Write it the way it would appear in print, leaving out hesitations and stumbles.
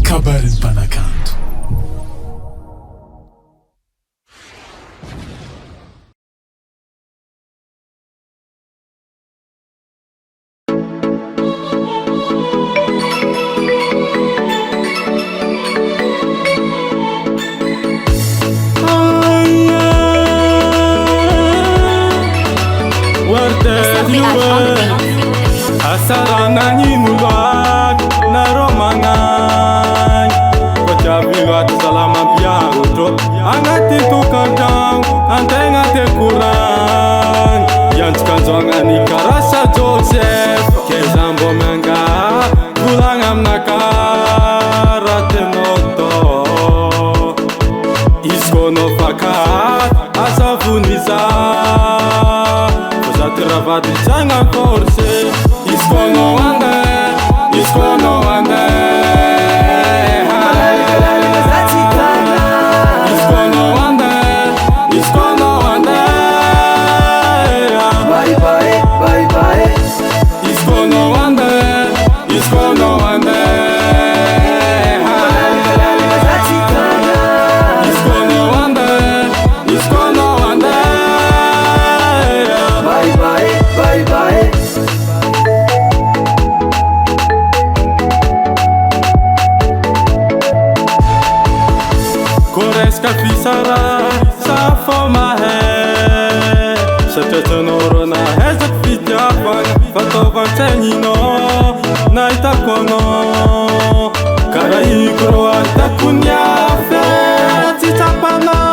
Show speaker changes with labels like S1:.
S1: kabarin'ny mpanakanto.
S2: Sarananyinulat naromangan Kocabilat salaman pianto Angati tukandang Antenga te kurang Yang kanzongan ikarasa Joseph Kezambo manga Kulangam nakara tenoto Iskono fakat Asafuniza Ravati changa korse iskono ande iskono ande iskono ande iskono ande bye bye bye bye iskono ande iskono ande iskono ande iskono ande bye bye. Koreska fisara sa fomahe Satetenorona hezak fidyapan Fatovan tenino naitakono Karaikro atakunya fe Titapana